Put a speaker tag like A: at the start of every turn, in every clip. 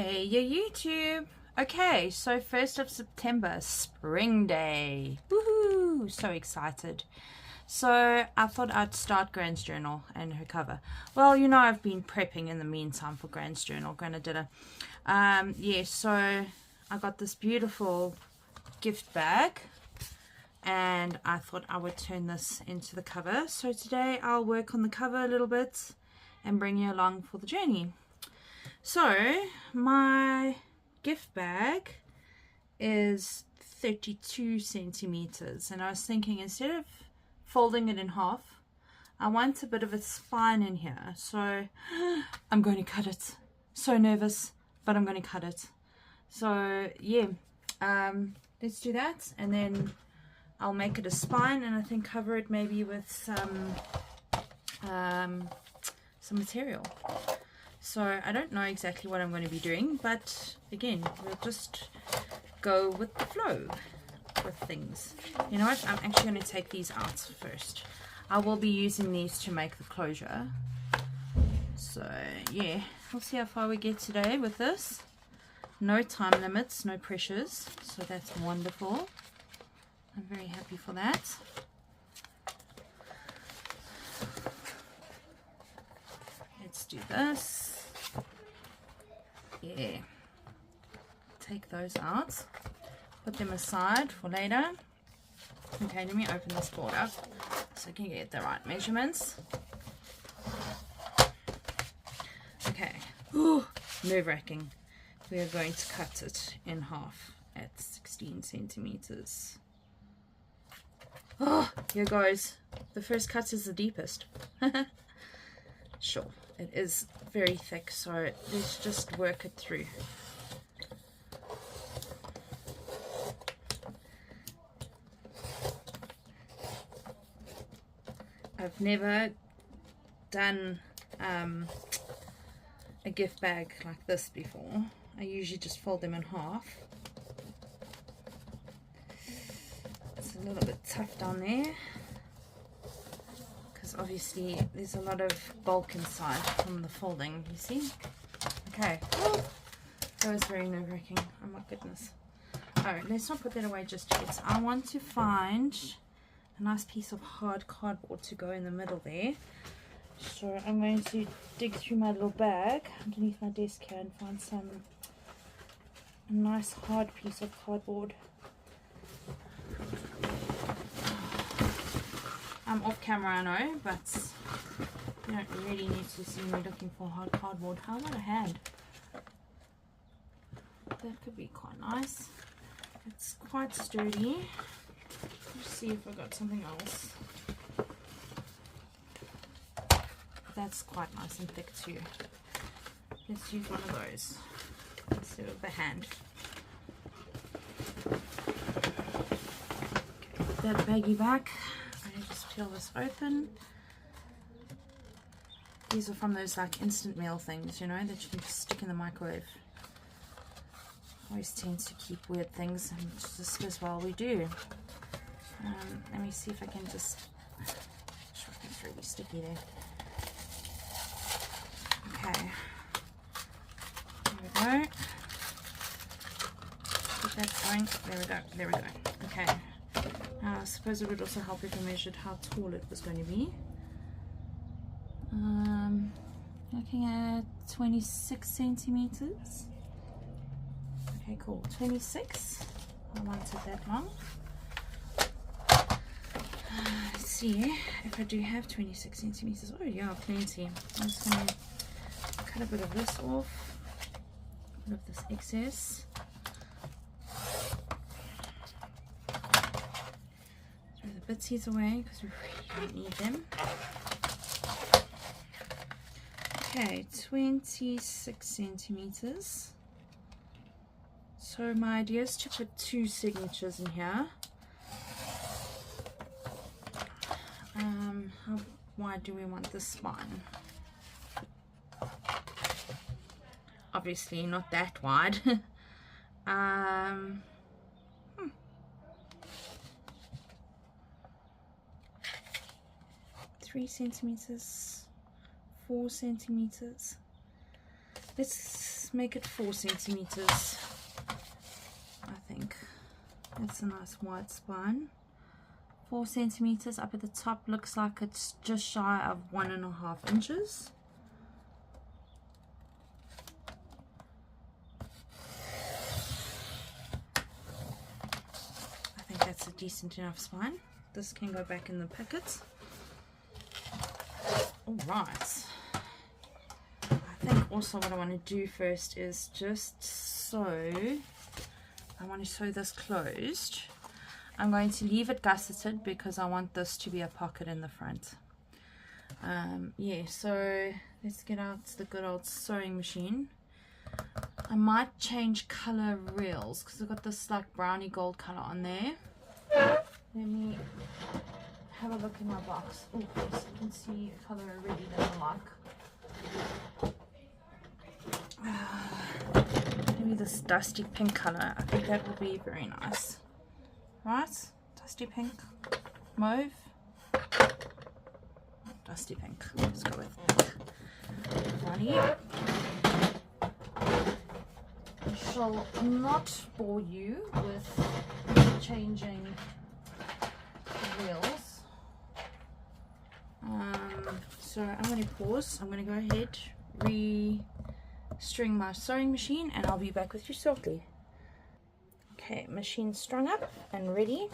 A: Hey, your YouTube. Okay, so 1st of September, Spring Day. Woohoo! So excited. So I thought I'd start Gran's journal and her cover. Well, you know, I've been prepping in the meantime for Gran's journal, Granadilla. Yeah, so I got this beautiful gift bag and I thought I would turn this into the cover. So today I'll work on the cover a little bit and bring you along for the journey. So my gift bag is 32 centimeters, and I was thinking instead of folding it in half, I want a bit of a spine in here, so I'm going to cut it. So nervous, but I'm going to cut it. So yeah, let's do that, and then I'll make it a spine, and I think cover it maybe with some material. So I don't know exactly what I'm going to be doing, but again, we'll just go with the flow with things. You know what? I'm actually going to take these out first. I will be using these to make the closure. So yeah, we'll see how far we get today with this. No time limits, no pressures, so that's wonderful. I'm very happy for that. Let's do this. Yeah, take those out, put them aside for later. Okay, let me open this board up so I can get the right measurements. Okay, nerve-wracking. We are going to cut it in half at 16 centimeters. Oh, here goes. The first cut is the deepest. Sure, it is very thick, so let's just work it through. I've never done a gift bag like this before. I usually just fold them in half. It's a little bit tough down there, obviously there's a lot of bulk inside from the folding, you see. Okay, that was very nerve-wracking. Oh my goodness. Alright, let's not put that away just yet. I want to find a nice piece of hard cardboard to go in the middle there. So I'm going to dig through my little bag underneath my desk here and find a nice hard piece of cardboard. I'm off camera, I know, but you don't really need to see me looking for hard cardboard. How about a hand? That could be quite nice. It's quite sturdy. Let's see if I got something else. That's quite nice and thick too. Let's use one of those instead of the hand. Okay, put that baggie back. Just peel this open. These are from those like instant meal things, you know, that you can just stick in the microwave. I always tend to keep weird things, and just as well we do. Let me see if I can just. It's really sticky there. Okay. There we go. Keep that going. There we go. There we go. Okay. I suppose it would also help if I measured how tall it was going to be. Looking at 26 centimeters. Okay, cool. 26. I wanted that long. Let's see if I do have 26 centimeters. Oh yeah, plenty. I'm just going to cut a bit of this off. A bit of this excess. The bitsies away because we really don't need them. Okay, 26 centimeters. So my idea is to put 2 signatures in here. How wide do we want the spine? Obviously not that wide. 3 centimeters, 4 centimeters. Let's let's make it 4 centimeters. I think that's a nice wide spine. 4 centimeters up at the top. Looks like it's just shy of 1.5 inches. I think that's a decent enough spine. This can go back in the packet. All right. I think also what I want to do first is just sew. I want to sew this closed. I'm going to leave it gusseted because I want this to be a pocket in the front. Yeah, so let's get out the good old sewing machine. I might change color reels because I've got this like brownie gold color on there. Let me have a look in my box. Oh yes, I can see a color already that I like. Maybe this dusty pink color. I think that will be very nice. Right, dusty pink, mauve, dusty pink. Let's go with pink. Righty. I shall not bore you with changing reels. So I'm going to pause. I'm going to go ahead, re-string my sewing machine, and I'll be back with you shortly. Okay, machine strung up and ready.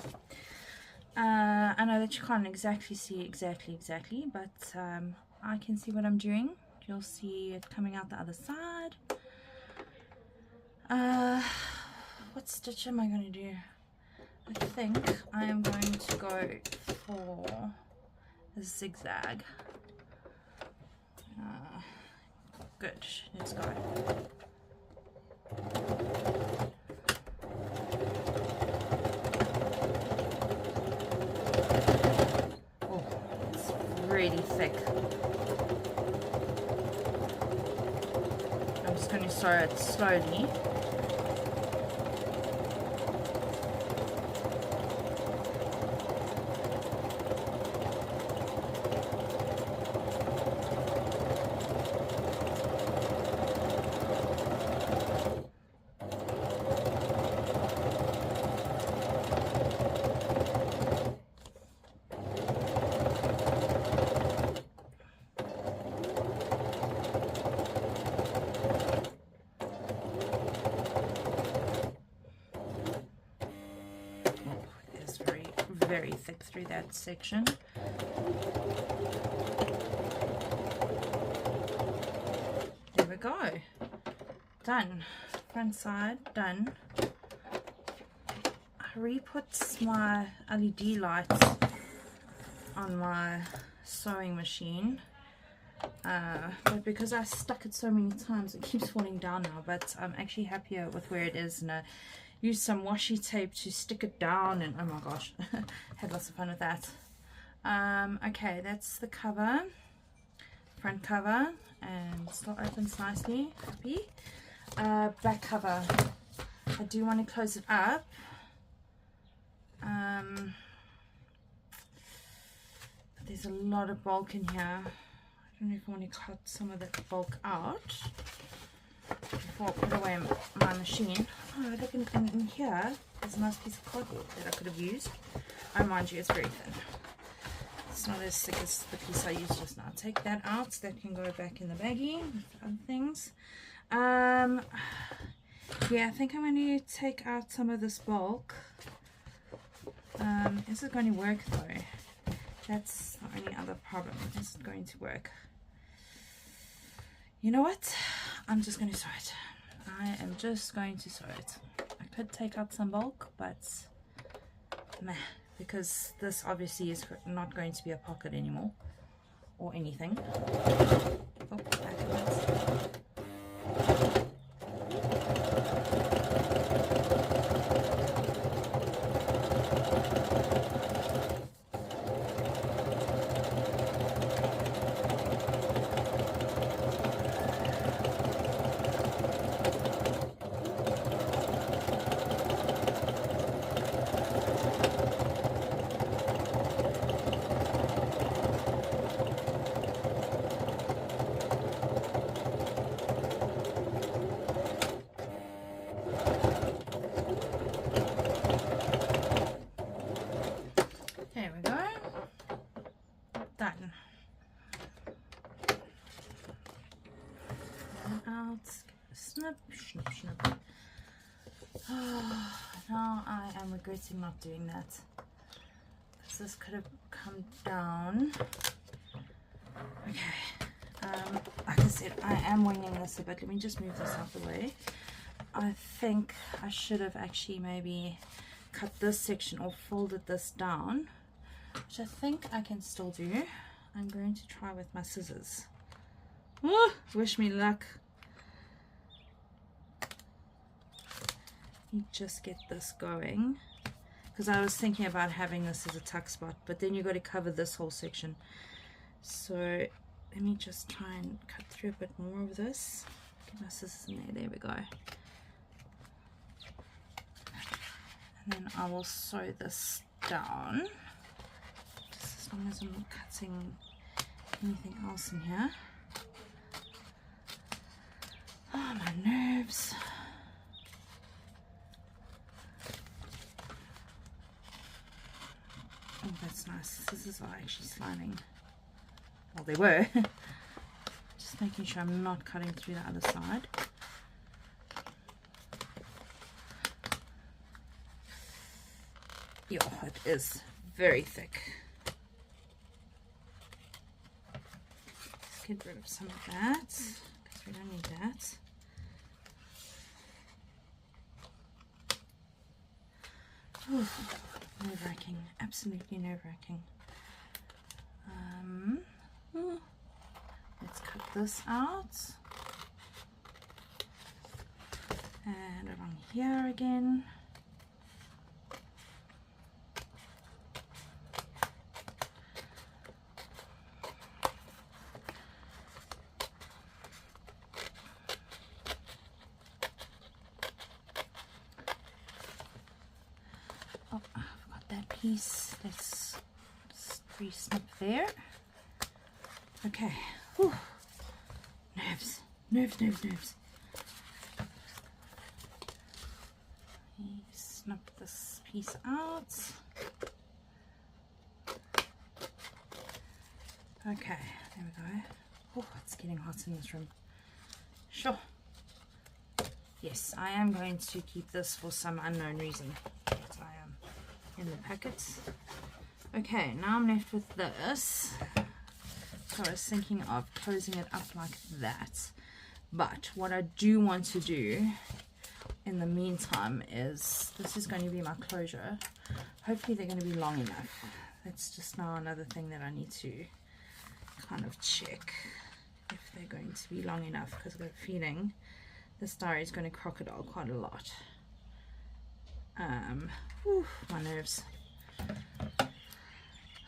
A: I know that you can't exactly see exactly, but I can see what I'm doing. You'll see it coming out the other side. What stitch am I going to do? I think I am going to go for a zigzag. Good, let's go. Really thick. I'm just going to sew it slowly. Very thick through that section. There we go. Done. Front side done. I re-put my LED lights on my sewing machine, but because I stuck it so many times it keeps falling down now, but I'm actually happier with where it is, and I used some washi tape to stick it down, and oh my gosh, had lots of fun with that. Okay, that's the cover, front cover, and still opens nicely. Happy. Back cover, I do want to close it up. But there's a lot of bulk in here. I don't know if I want to cut some of that bulk out before I put away my machine. Oh, look in here, there's a nice piece of cardboard that I could have used. Oh, mind you, it's very thin. It's not as thick as the piece I used just now. Take that out, so that can go back in the baggie with other things. Yeah, I think I'm going to take out some of this bulk. Is it going to work though? That's the only other problem. Is it going to work? You know what? I'm just going to sew it. I am just going to sew it. I could take out some bulk, but meh, because this obviously is not going to be a pocket anymore or anything. Oh, back of it. done. Out, snip, snip, snip. Oh, now I am regretting not doing that, because this could have come down. Okay, like I said, I am winging this a bit. Let me just move this out the way. I think I should have actually maybe cut this section or folded this down, which I think I can still do. I'm going to try with my scissors. Oh, wish me luck. You just get this going, because I was thinking about having this as a tuck spot, but then you've got to cover this whole section. So let me just try and cut through a bit more of this. Get my scissors in there. There we go. And then I will sew this down, just as long as I'm not cutting anything else in here. Oh, my nerves. Oh, that's nice. Scissors are actually sliding. Well, they were. Just making sure I'm not cutting through the other side. Yeah, it is very thick. Let's get rid of some of that, because we don't need that. Nerve-wracking, absolutely nerve-wracking. Let's cut this out, and along here again. Oh, I forgot that piece. Let's just re-snip there. Okay. Whew. Nerves, nerves, nerves, nerves. Snip this piece out. Okay, there we go. Oh, it's getting hot in this room. Sure. Yes, I am going to keep this for some unknown reason. But I am in the packets. Okay, now I'm left with this. So I was thinking of closing it up like that. But what I do want to do in the meantime is, this is going to be my closure. Hopefully they're going to be long enough. That's just now another thing that I need to kind of check if they're going to be long enough, because I've got a feeling this diary is going to crocodile quite a lot. Whew, my nerves.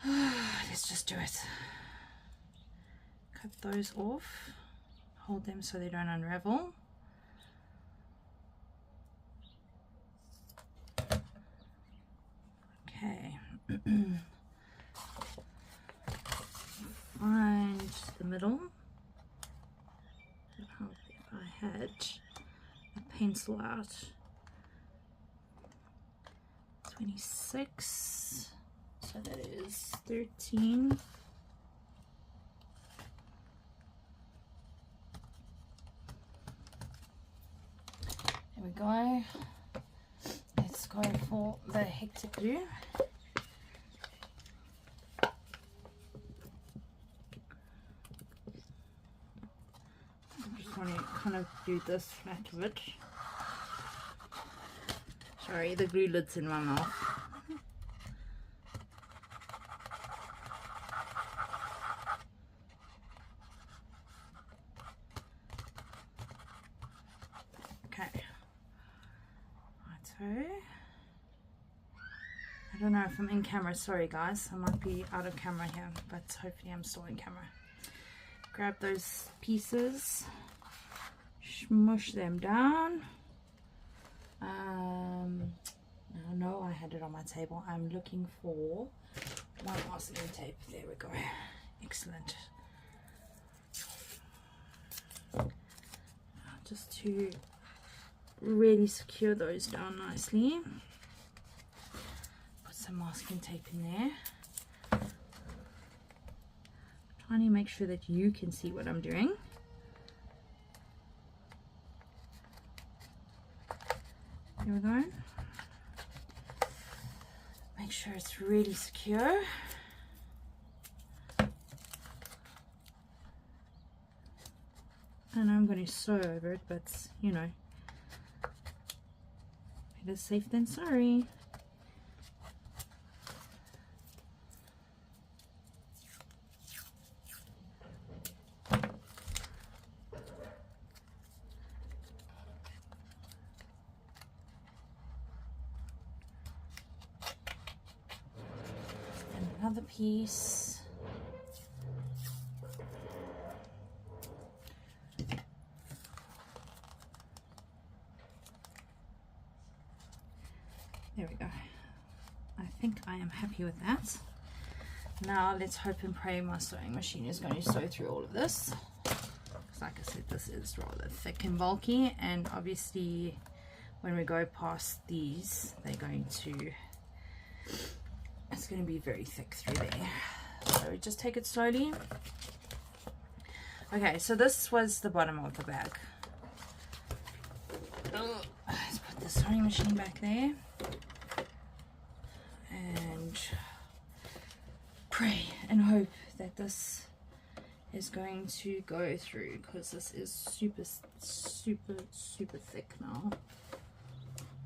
A: Let's just do it. Cut those off, hold them so they don't unravel. Okay. Find the middle. It'd help if I had a pencil out. 26, so that is 13. There we go. Let's go for the hectic glue. I just want to kind of do this flat a bit. Sorry, the glue lid's in my mouth. Okay. Righto. I don't know if I'm in camera, sorry guys, I might be out of camera here, but hopefully I'm still in camera. Grab those pieces, smush them down. No, I had it on my table. I'm looking for one masking tape. There we go. Excellent. Just to really secure those down nicely. Put some masking tape in there. trying to make sure that you can see what I'm doing. Here we go. Make sure it's really secure. And I'm going to sew over it, but you know, better safe than sorry. Another piece. There we go. I think I am happy with that. Now let's hope and pray my sewing machine is going to sew through all of this. Because like I said, this is rather thick and bulky, and obviously when we go past these, they're going to, it's going to be very thick through there. So we just take it slowly. Okay, so this was the bottom of the bag. Let's put the sewing machine back there and pray and hope that this is going to go through, because this is super thick now.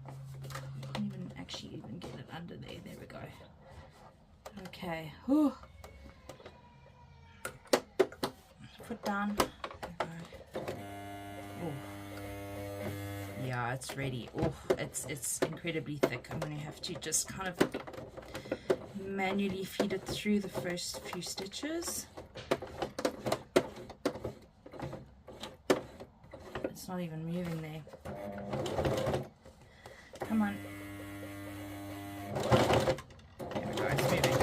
A: I can't even actually get it under there. There we go. Okay. Whew. Foot down. There we go. Oh. Yeah, it's ready. Oh, it's incredibly thick. I'm going to have to just kind of manually feed it through the first few stitches. It's not even moving there. Come on. There we go, it's moving.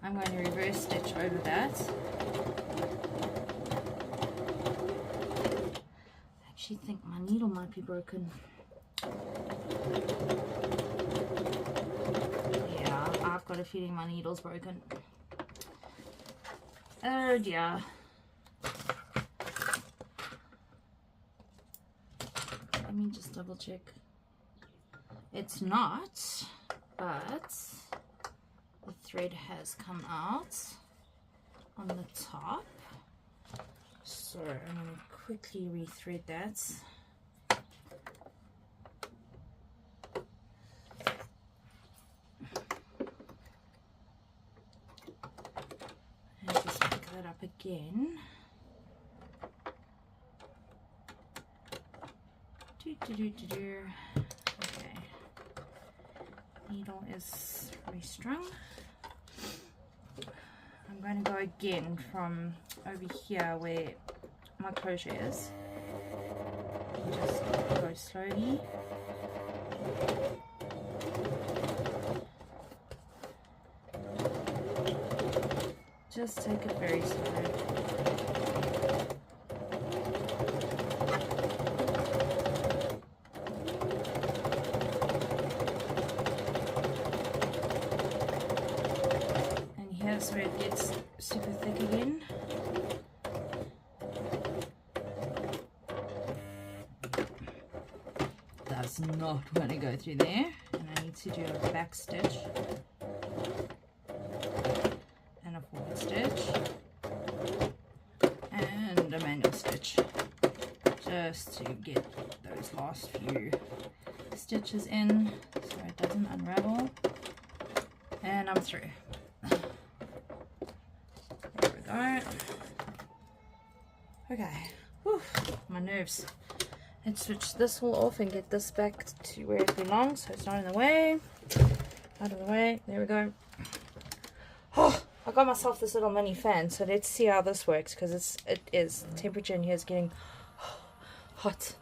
A: I'm going to reverse stitch over that. I actually think my needle might be broken. Yeah, I've got a feeling my needle's broken. Oh dear. Let me just double check. It's not, but the thread has come out on the top, so I'm going to quickly rethread that. And just pick that up again. Okay, needle is restrung. I'm going to go again from over here where my crochet is. Just go slowly. Just take it very slow. Here's where it gets super thick again. Does not want to go through there, and I need to do a back stitch and a forward stitch and a manual stitch, just to get those last few stitches in so it doesn't unravel. And I'm through. There we go. Okay. Whew, my nerves. Let's switch this all off and get this back to where it belongs so it's not in the way. Out of the way. There we go. Oh, I got myself this little mini fan, so let's see how this works, because the temperature in here is getting hot.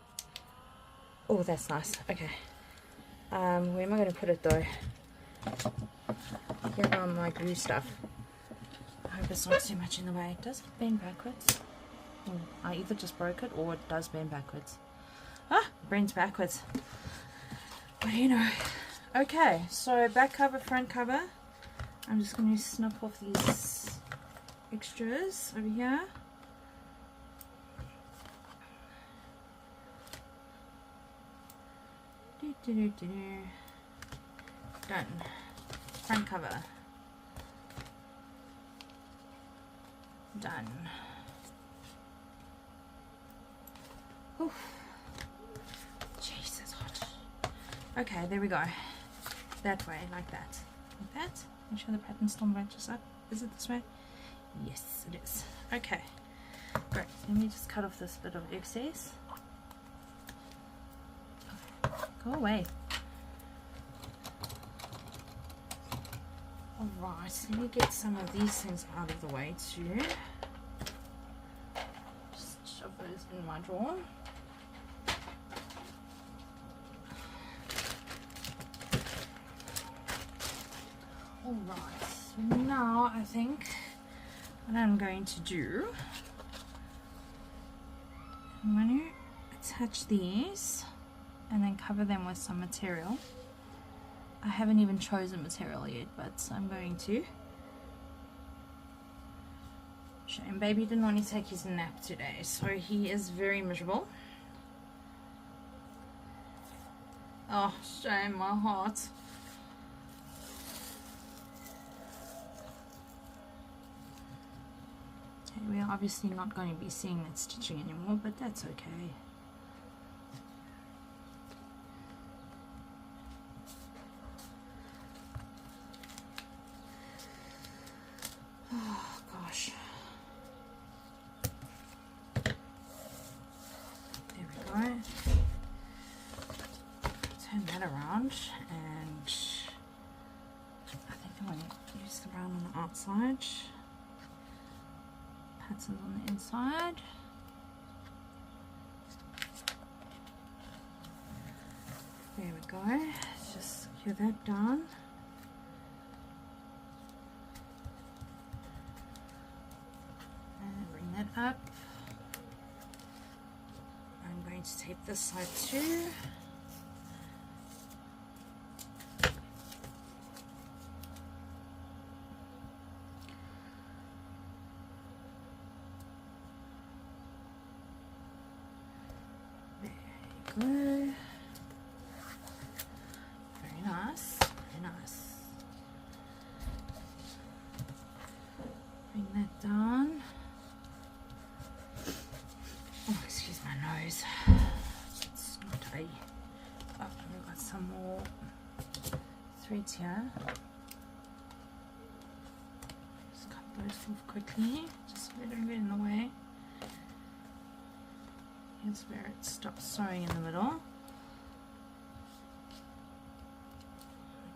A: Oh, that's nice. Okay. Where am I going to put it though? Here are my glue stuff. I hope it's not too much in the way. Does it bend backwards? Oh, I either just broke it or it does bend backwards. Ah, it bends backwards. What do you know? Okay, so back cover, front cover. I'm just going to snip off these extras over here. Done. Front cover. Done. Oof. Jeez, that's hot. Okay, there we go. That way, like that. Like that. Make sure the pattern still matches up. Is it this way? Yes, it is. Okay. Great. Let me just cut off this bit of excess. Go away. Alright, let me get some of these things out of the way too. Just shove those in my drawer. Alright, so now I think what I'm going to do, I'm going to attach these and then cover them with some material. I haven't even chosen material yet, but I'm going to. Shame, baby didn't want to take his nap today, so he is very miserable. Oh, shame, my heart. Okay, we're obviously not going to be seeing that stitching anymore, but that's okay. Oh gosh. There we go. Turn that around, and I think I'm going to use the brown on the outside, patterns on the inside. There we go. Just secure that down. Up. I'm going to tape this side too. There you go. Very nice, very nice. Bring that down. Oh, excuse my nose. It's not a... Oh, we've got some more threads here. Just cut those off quickly, just so they don't get in the way. Here's where it stops sewing in the middle.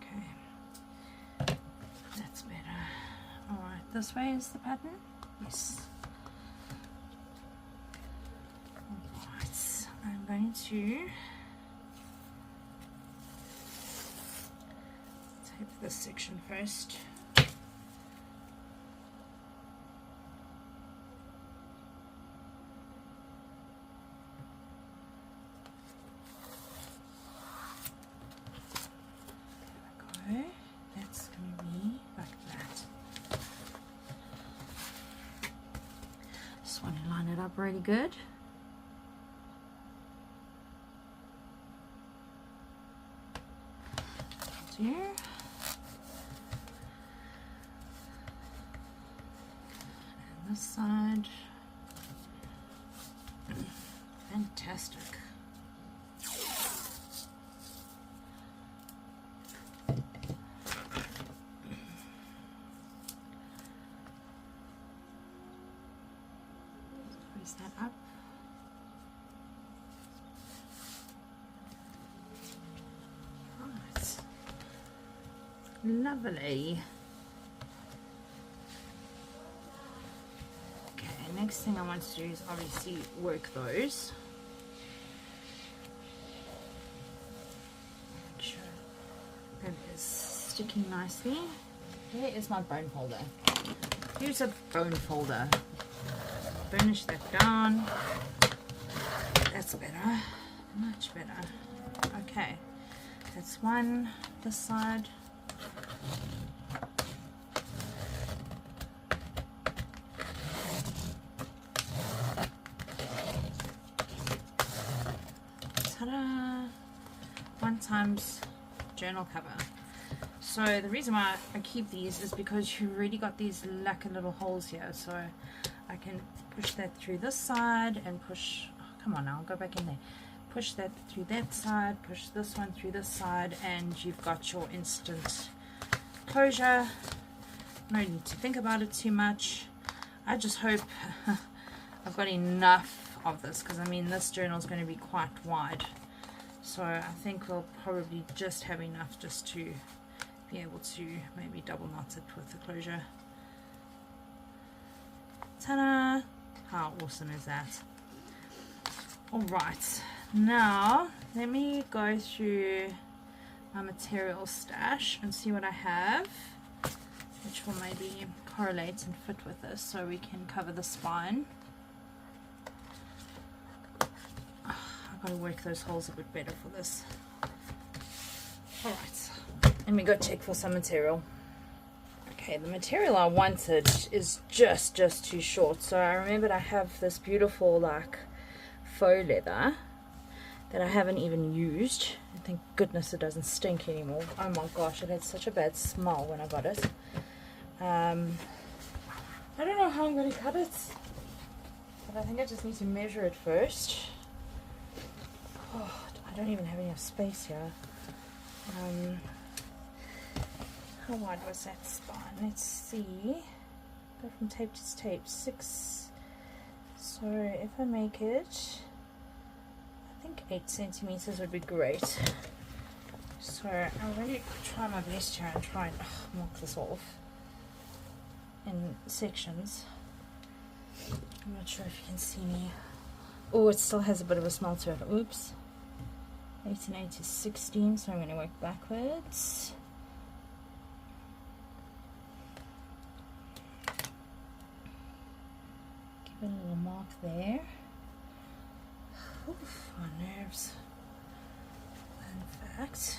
A: Okay, that's better. Alright, this way is the pattern? Yes. I'm going to tape this section first. There we go. That's going to be like that. Just want to line it up really good. Here. And this side. Fantastic. Raise that up. Lovely. Okay, next thing I want to do is obviously work those. That is sticking nicely. Where is my bone folder? Here's a bone folder. Burnish that down. That's better. Much better. Okay. That's one. This side. Ta-da! 1 times journal cover. So the reason why I keep these is because you've really got these lucky little holes here, so I can push that through this side and push, oh, come on now, I'll go back in there, push that through that side, push this one through this side, and you've got your instant closure. No need to think about it too much. I just hope I've got enough of this, because I mean this journal is going to be quite wide, so I think we'll probably just have enough just to be able to maybe double knot it with the closure. Ta-da! How awesome is that? Alright, now let me go through my material stash and see what I have, which will maybe correlate and fit with this so we can cover the spine. I've got to work those holes a bit better for this. Alright. Let me go check for some material. Okay, the material I wanted is just too short. So I remembered I have this beautiful like faux leather that I haven't even used. And thank goodness it doesn't stink anymore. Oh my gosh, it had such a bad smell when I got it. I don't know how I'm going to cut it, but I think I just need to measure it first. Oh, I don't even have enough space here. How wide was that spine? Let's see. Go from tape to tape. 6. So if I make it, I think 8 centimeters would be great. So I'm going to try my best here and try and mark this off in sections. I'm not sure if you can see me. Oh, it still has a bit of a smell to it. Oops. 8 and 8 is 16, so I'm going to work backwards. Give it a little mark there. Oof, my nerves. In fact.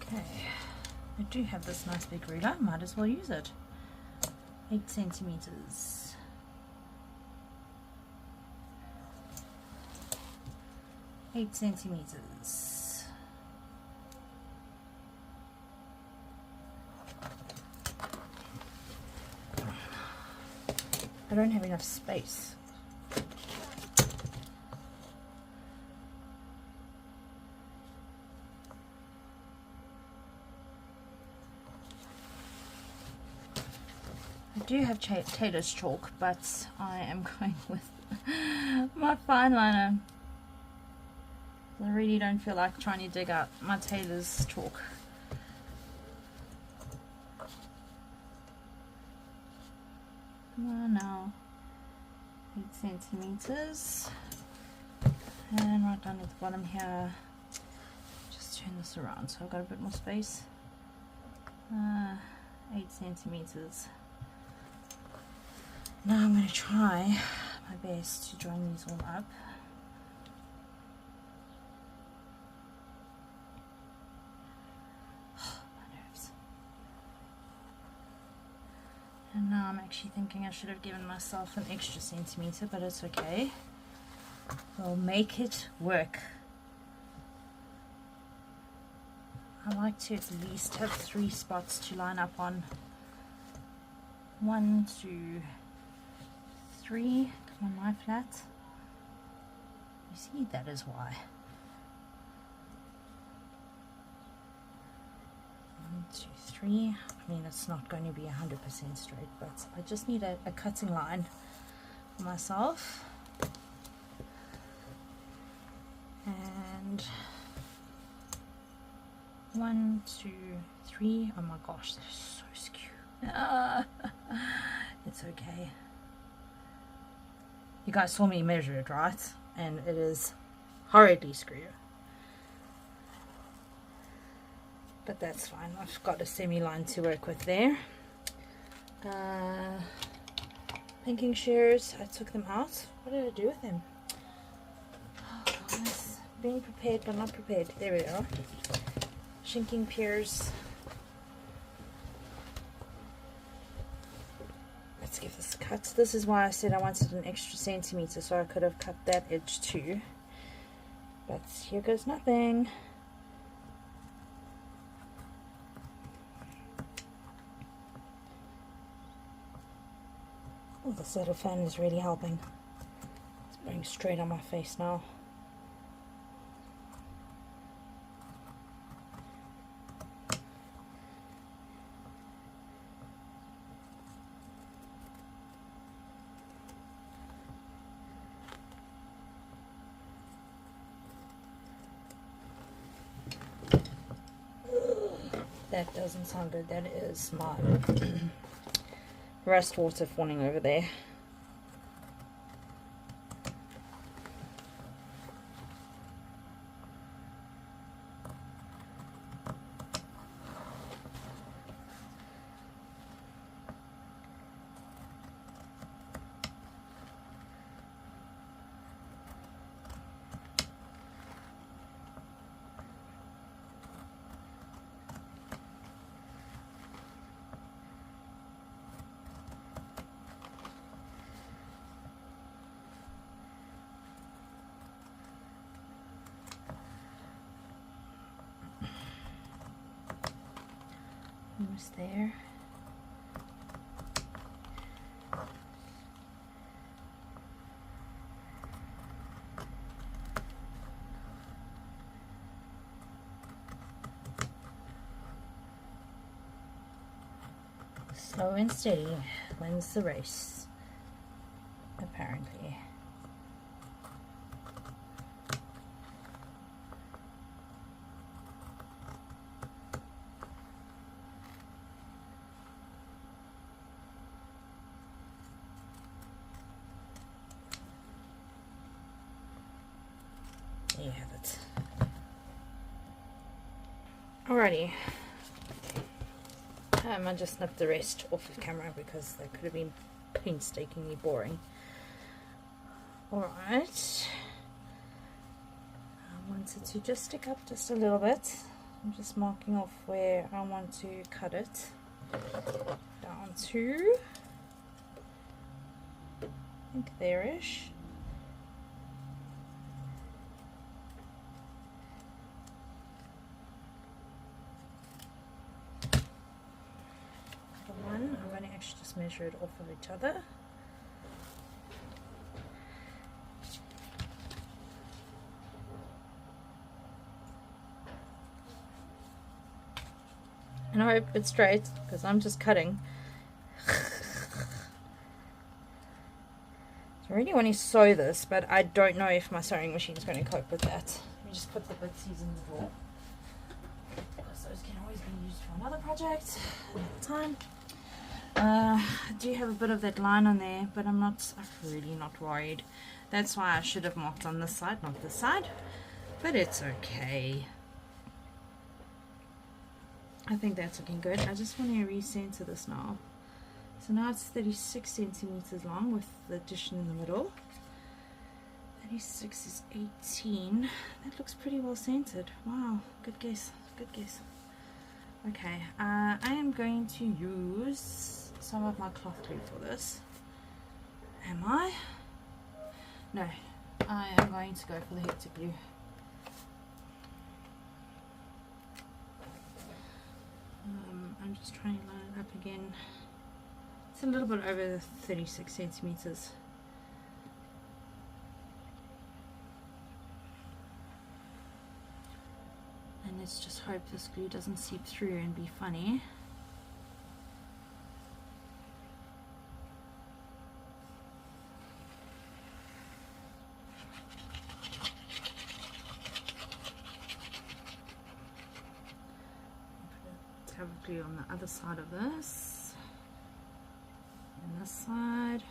A: Okay. I do have this nice big ruler, might as well use it. 8 centimeters. 8 centimeters. I don't have enough space. I do have Taylor's chalk, but I am going with my fine liner. I really don't feel like trying to dig out my Taylor's chalk. Come on now. 8 centimeters. And right down at the bottom here, just turn this around so I've got a bit more space. 8 centimeters. Now I'm going to try my best to join these all up. And now I'm actually thinking I should have given myself an extra centimeter, but it's okay. We'll make it work. I like to at least have 3 spots to line up on. 1, 2, 3. Come on, lie flat. You see, that is why. 1, 2, 3. I mean, it's not going to be 100% straight, but I just need a cutting line for myself. And 1, 2, 3. Oh my gosh, they're so skewed. It's okay. You guys saw me measure it, right? And it is horridly skewed. but that's fine. I've got a semi-line to work with there. Pinking shears, I took them out. What did I do with them? Oh, guys, being prepared but not prepared. There we are. Shinking piers. Let's give this a cut. This is why I said I wanted an extra centimeter, so I could have cut that edge too. But here goes nothing. Oh, the saddle fan is really helping. It's burning straight on my face now. That doesn't sound good. That is my rust water falling over there. Almost there. Slow and steady wins the race, apparently. There you have it. Alrighty. I just snipped the rest off of camera because that could have been painstakingly boring. Alright. I wanted to just stick up just a little bit. I'm just marking off where I want to cut it. Down to, I think there-ish. I'm going to actually just measure it off of each other. And I hope it's straight because I'm just cutting. So I really want to sew this, but I don't know if my sewing machine is going to cope with that. Let me just put the bitsies in the drawer, because those can always be used for another project another time. I do have a bit of that line on there, but I'm really not worried. That's why I should have marked on this side, not this side, but it's okay. I think that's looking good. I just want to recenter this now. So now it's 36 centimeters long with the addition in the middle. 36 is 18. That looks pretty well centered. Wow, good guess, good guess. Okay, I am going to use some of my cloth glue for this. Am I? No, I am going to go for the hectic glue. I'm just trying to line it up again. It's a little bit over 36 centimeters. And let's just hope this glue doesn't seep through and be funny. Have glue on the other side of this, and this side.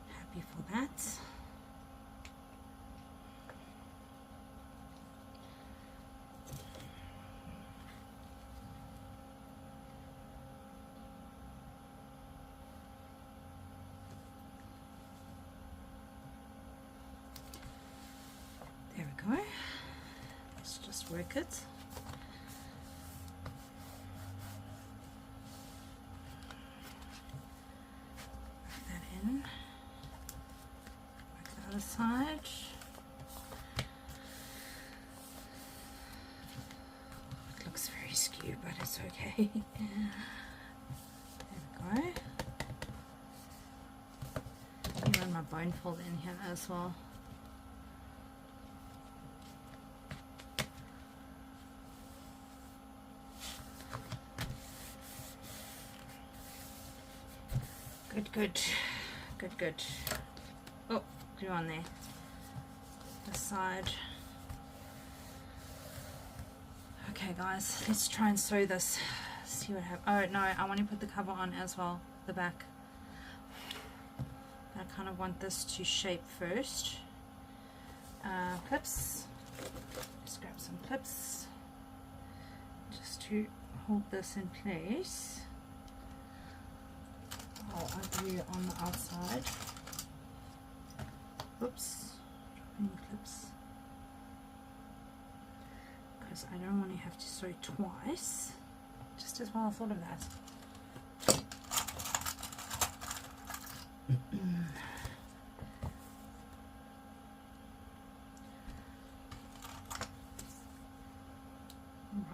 A: Happy for that. work it. Put that in. Work the other side. It looks very skewed, but it's okay. There we go. You want my bone fold in here as well. Good. Oh, glue on there. This side. Okay guys, let's try and sew this. See what happens. Oh no, I want to put the cover on as well, the back. I kind of want this to shape first. Clips. Just grab some clips just to hold this in place. I'll glue on the outside. Oops, dropping the clips. Because I don't want to have to sew twice. Just as well I thought of that.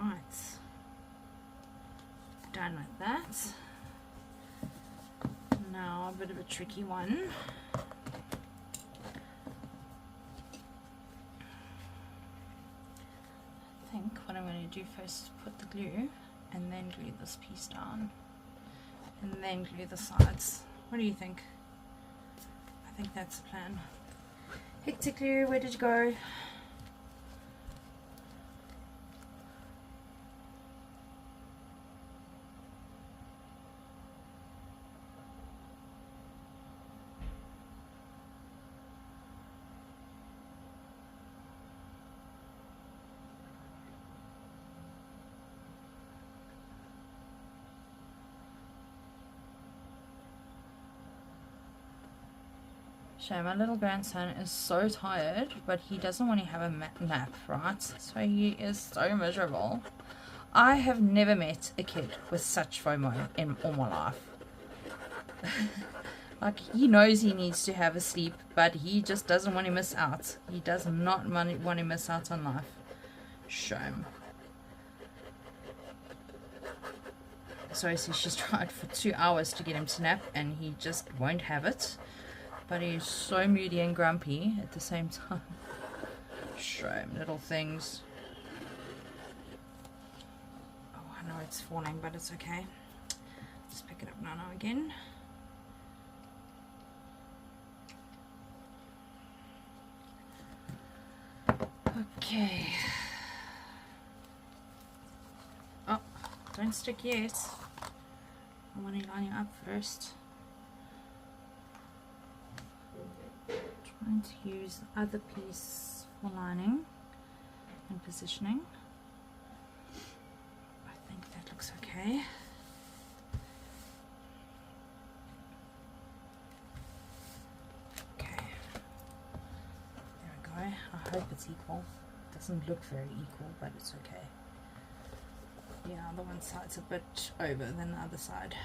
A: Right. Done with that. Now a bit of a tricky one. I think what I'm going to do first is put the glue and then glue this piece down and then glue the sides. What do you think? I think that's the plan. Hector glue, where did you go? So my little grandson is so tired, but he doesn't want to have a nap, right? So he is so miserable. I have never met a kid with such FOMO in all my life. Like, he knows he needs to have a sleep, but he just doesn't want to miss out. He does not want to miss out on life. Shame. So she's tried for 2 hours to get him to nap, and he just won't have it. But he's so moody and grumpy at the same time. Shame, little things. Oh, I know it's falling, but it's okay. Just pick it up now again. Okay. Oh, don't stick yet. I want to line it up first. Trying to use the other piece for lining and positioning. I think that looks okay. Okay, there we go. I hope it's equal. It doesn't look very equal, but it's okay. Yeah, the one side's a bit over than the other side.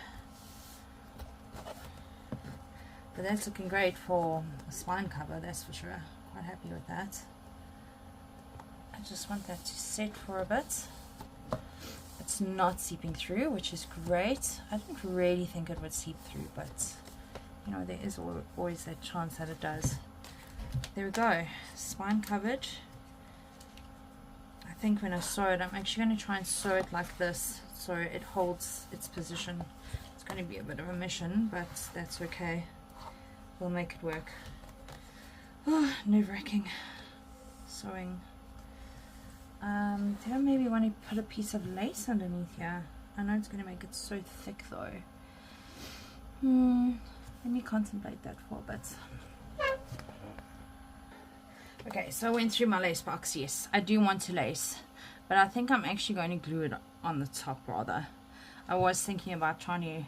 A: But that's looking great for a spine cover, that's for sure. Quite happy with that. I just want that to set for a bit. It's not seeping through, which is great. I didn't really think it would seep through, but you know, there is always that chance that it does. There we go, spine covered. I think when I sew it, I'm actually going to try and sew it like this so it holds its position. It's going to be a bit of a mission, but that's okay. We'll make it work. Oh, nerve-wracking sewing. Do I maybe want to put a piece of lace underneath here? I know it's going to make it so thick though. Let me contemplate that for a bit. Okay, so I went through my lace box. Yes, I do want to lace, but I think I'm actually going to glue it on the top rather. I was thinking about trying to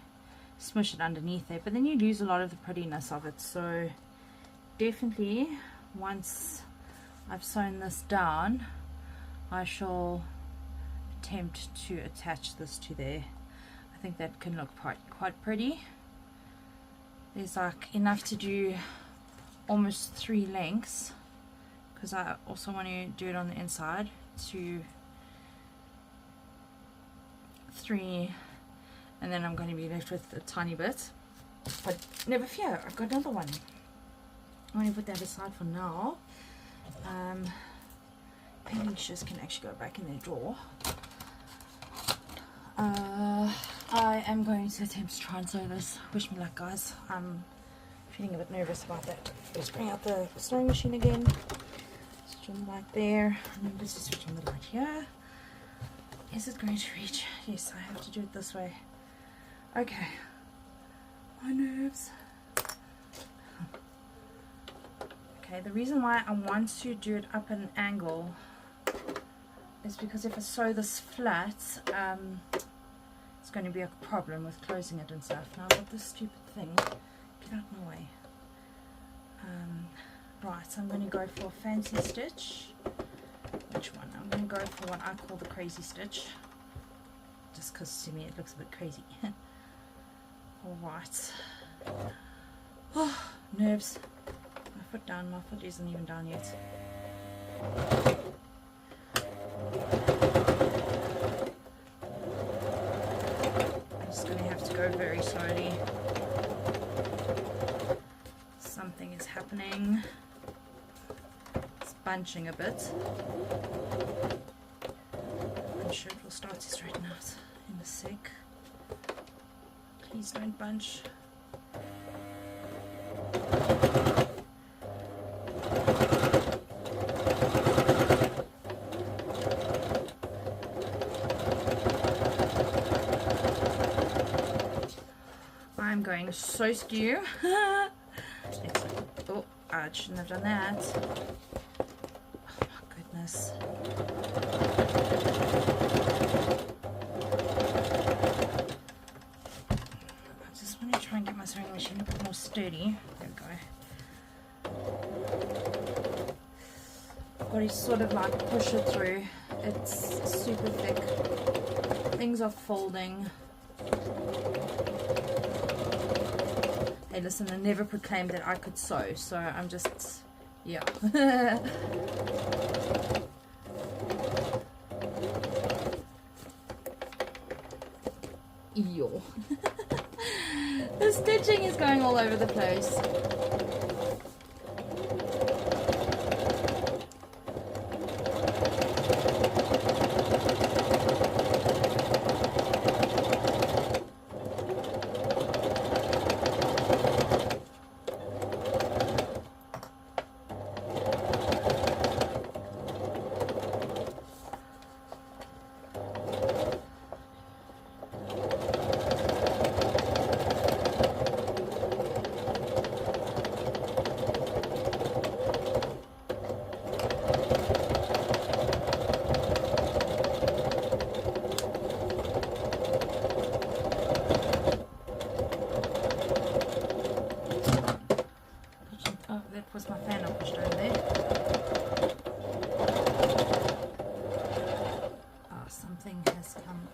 A: smush it underneath there, but then you lose a lot of the prettiness of it. So definitely once I've sewn this down, I shall attempt to attach this to there. I think that can look quite pretty. There's like enough to do almost 3 lengths, because I also want to do it on the inside to 3, and then I'm going to be left with a tiny bit. But never fear, I've got another one. I'm going to put that aside for now. Pinches can actually go back in their drawer. I am going to attempt to try and sew this. Wish me luck, guys. I'm feeling a bit nervous about that. Let's bring out the sewing machine again. Switch on the light there. And let's just switch on the light here. Is it going to reach? Yes, I have to do it this way. Okay. My nerves. Okay, the reason why I want to do it up at an angle is because if I sew this flat, it's going to be a problem with closing it and stuff. Now I've got this stupid thing. Get out of my way. Right, so I'm going to go for a fancy stitch. Which one? I'm going to go for what I call the crazy stitch. Just because to me it looks a bit crazy. Alright. Oh, nerves. My foot down. My foot isn't even down yet. I'm just going to have to go very slowly. Something is happening. It's bunching a bit. I'm sure it will start to straighten out in a sec. Please don't bunch. I'm going so skew. Oh, I shouldn't have done that. Oh my goodness. Try and get my sewing machine a bit more sturdy. There we go. I've got to sort of like push it through. It's super thick. Things are folding. Hey, listen, I never proclaimed that I could sew, so I'm just, yeah. Yo. The stitching is going all over the place. Was my fan I pushed over there? Oh, something has come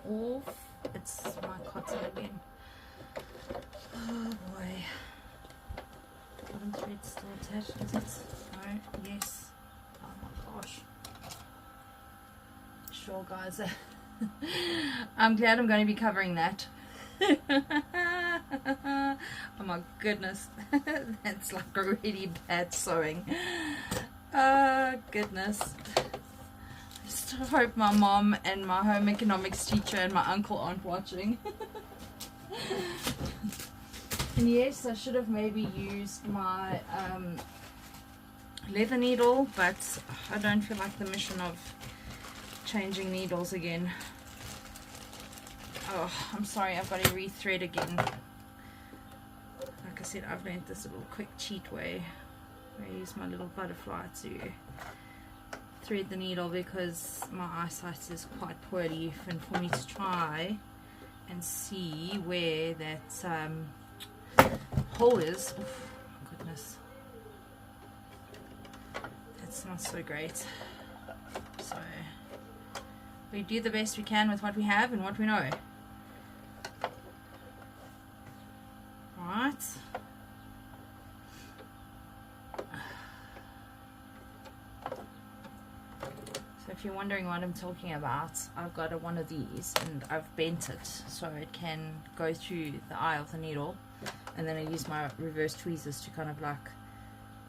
A: off. It's my cotton again. Oh boy. Bottom thread still attached, is it? No, yes. Oh my gosh. Sure, guys. I'm glad I'm going to be covering that. Oh my goodness. That's like a really bad sewing. Oh goodness. I just hope my mom and my home economics teacher and my uncle aren't watching. And yes, I should have maybe used my leather needle, but I don't feel like the mission of changing needles again. Oh, I'm sorry, I've got to rethread again. Like I said, I've learned this little quick cheat way where I use my little butterfly to thread the needle because my eyesight is quite poorly, and for me to try and see where that hole is. Oh, goodness. That's not so great. So we do the best we can with what we have and what we know. Right. So if you're wondering what I'm talking about, I've got one of these and I've bent it so it can go through the eye of the needle, and then I use my reverse tweezers to kind of like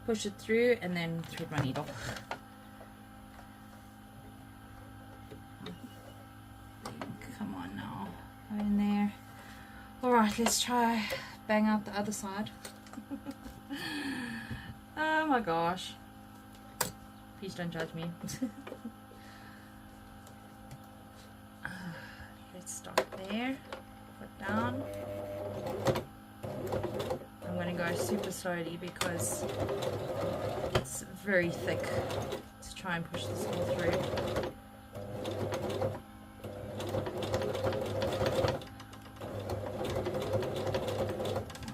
A: push it through and then thread my needle. Come on now, go in there. Alright, let's try bang out the other side. Oh my gosh. Please don't judge me. Let's start there. Put down. I'm going to go super slowly because it's very thick to try and push this all through.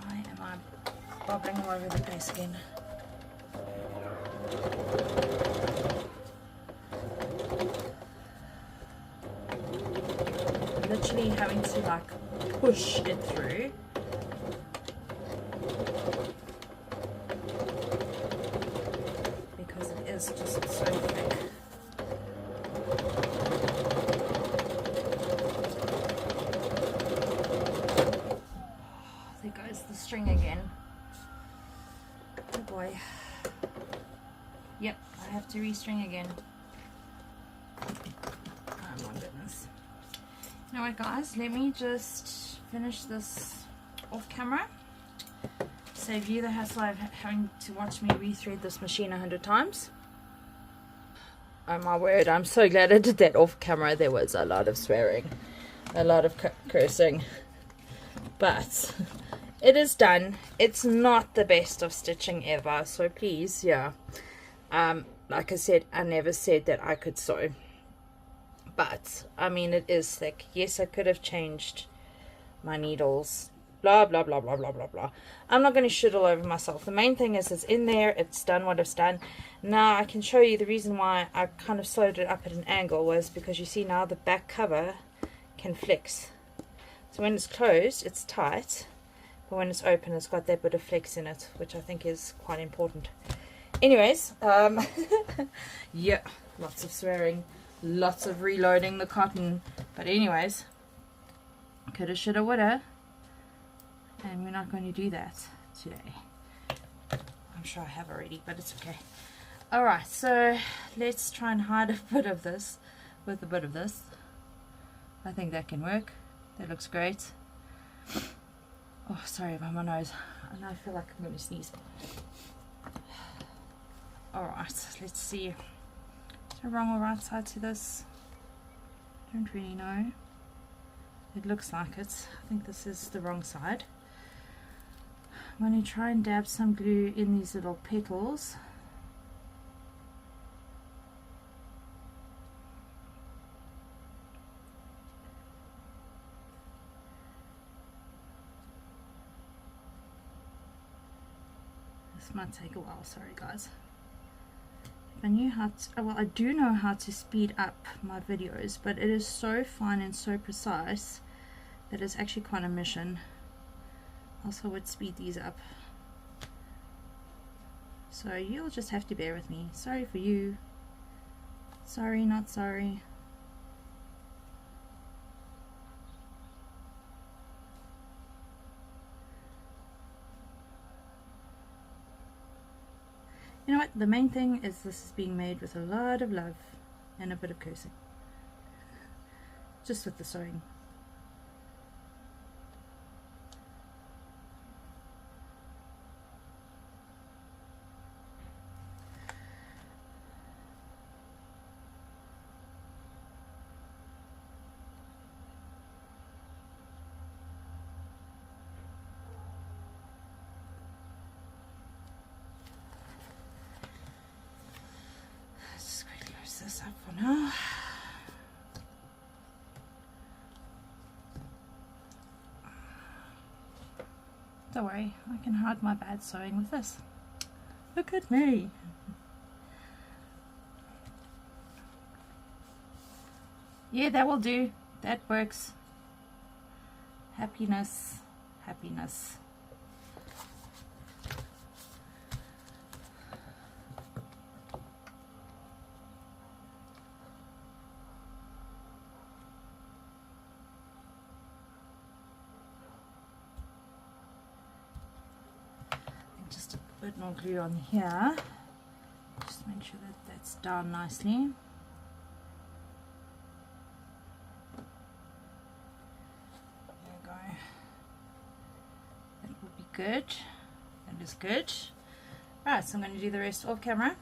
A: Why am I bobbling all over the place again? Literally having to like push it through. Because it is just so thick. There goes the string again. Oh boy. Yep, I have to restring again. Oh my goodness. You know what guys, let me just finish this off camera. Save you the hassle of having to watch me rethread this machine 100 times. Oh my word, I'm so glad I did that off camera. There was a lot of swearing, a lot of cursing, but it is done. It's not the best of stitching ever, so please, yeah, like I said, I never said that I could sew, but I mean, it is thick. Yes, I could have changed my needles, blah blah blah blah blah blah blah. I'm not going to shit all over myself. The main thing is it's in there, it's done what it's done. Now I can show you the reason why I kind of sewed it up at an angle was because you see now the back cover can flex. So when it's closed it's tight, but when it's open it's got that bit of flex in it, which I think is quite important. Anyways, yeah, lots of swearing, lots of reloading the cotton, but anyways, coulda shoulda woulda, and we're not going to do that today. I'm sure I have already, but it's okay. Alright, so let's try and hide a bit of this with a bit of this. I think that can work. That looks great. Oh, sorry about my nose. I now feel like I'm going to sneeze. Alright, let's see. Is there a wrong or right side to this? Don't really know. It looks like it. I think this is the wrong side. I'm going to try and dab some glue in these little petals. This might take a while, sorry guys. If I knew how to, well, I do know how to speed up my videos, but it is so fine and so precise that it's actually quite a mission. Also would speed these up. So you'll just have to bear with me. Sorry for you. Sorry, not sorry. You know what? The main thing is this is being made with a lot of love and a bit of cursing. Just with the sewing. This up for now. Don't worry, I can hide my bad sewing with this. Look at me. Yeah, that will do. That works. Happiness, happiness. Just a bit more glue on here. Just make sure that that's down nicely. Good. That is good. Alright, so I'm going to do the rest off camera.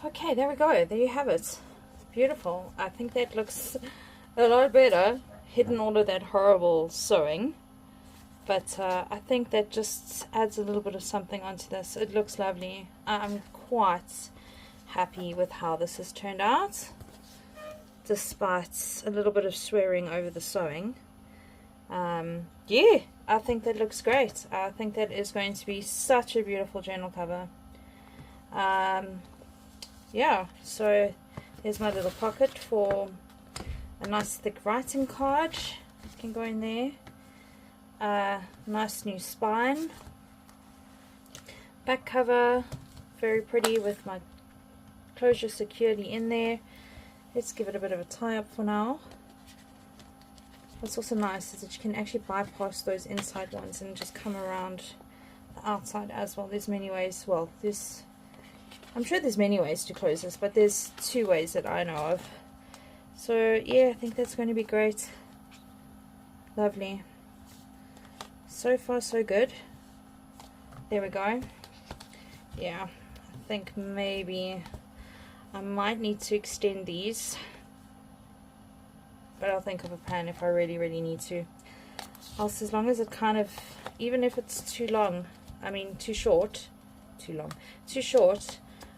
A: Okay, there we go. There you have it. Beautiful. I think that looks a lot better. Hidden all of that horrible sewing. But I think that just adds a little bit of something onto this. It looks lovely. I'm quite happy with how this has turned out. Despite a little bit of swearing over the sewing. Yeah, I think that looks great. I think that is going to be such a beautiful journal cover. Yeah, so here's my little pocket for a nice thick writing card. It can go in there. Nice new spine. Back cover, very pretty with my closure securely in there. Let's give it a bit of a tie up for now. What's also nice is that you can actually bypass those inside ones and just come around the outside as well. There's many ways, well, I'm sure there's many ways to close this, but there's 2 ways that I know of. So yeah, I think that's going to be great. Lovely. So far so good. There we go. Yeah, I think maybe I might need to extend these. But I'll think of a plan if I really need to. Also, as long as it kind of, even if it's too long, I mean too short,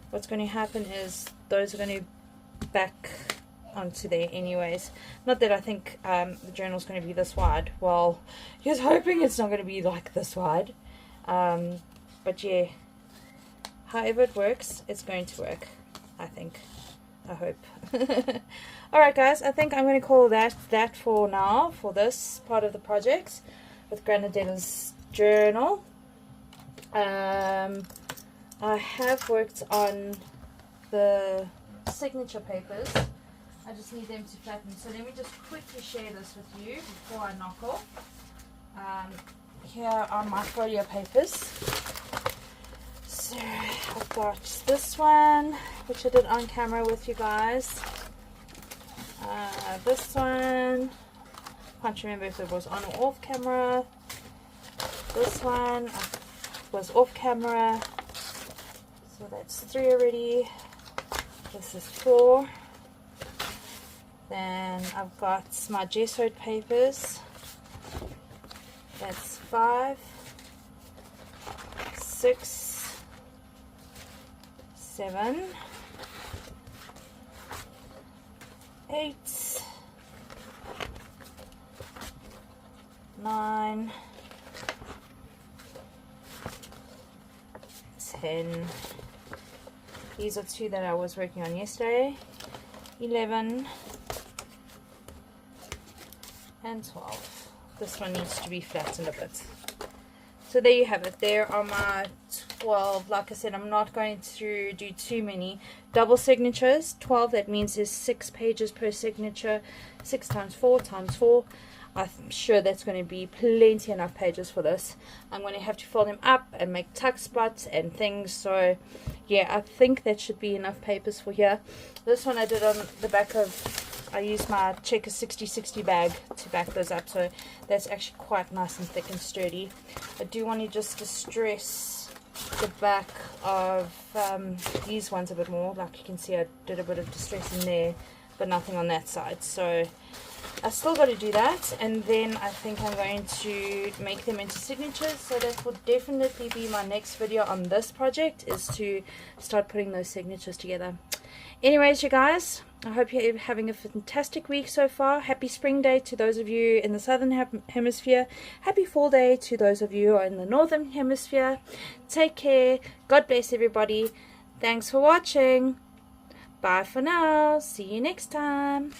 A: what's going to happen is those are going to back onto there anyways. Not that I think the journal's going to be this wide. Well, just hoping it's not going to be like this wide. But yeah, however it works, it's going to work, I think. I hope. Alright guys, I think I'm going to call that for now, for this part of the project with Granadilla's journal. I have worked on the signature papers. I just need them to flatten. So let me just quickly share this with you before I knock off. Here are my folio papers. So I've got this one, which I did on camera with you guys. This one, can't remember if it was on or off camera. This one was off camera, so that's 3 already. This is 4. Then I've got my gessoed papers. That's 5, 6, 7, 8, 9, 10. These are 2 that I was working on yesterday. 11 and 12. This one needs to be flattened a bit. So there you have it. There are my 12. Like I said, I'm not going to do too many double signatures. 12, that means there's 6 pages per signature. 6 times 4 times 4. I'm sure that's going to be plenty enough pages for this. I'm going to have to fold them up and make tuck spots and things. So yeah, I think that should be enough papers for here. This one I did on the back of, I used my Checker 60/60 bag to back those up, so that's actually quite nice and thick and sturdy. I do want to just distress the back of these ones a bit more. Like you can see, I did a bit of distress in there, but nothing on that side. So I still got to do that, and then I think I'm going to make them into signatures. So that will definitely be my next video on this project, is to start putting those signatures together. Anyways, you guys, I hope you're having a fantastic week so far. Happy spring day to those of you in the southern hemisphere. Happy fall day to those of you who are in the northern hemisphere. Take care. God bless everybody. Thanks for watching. Bye for now. See you next time.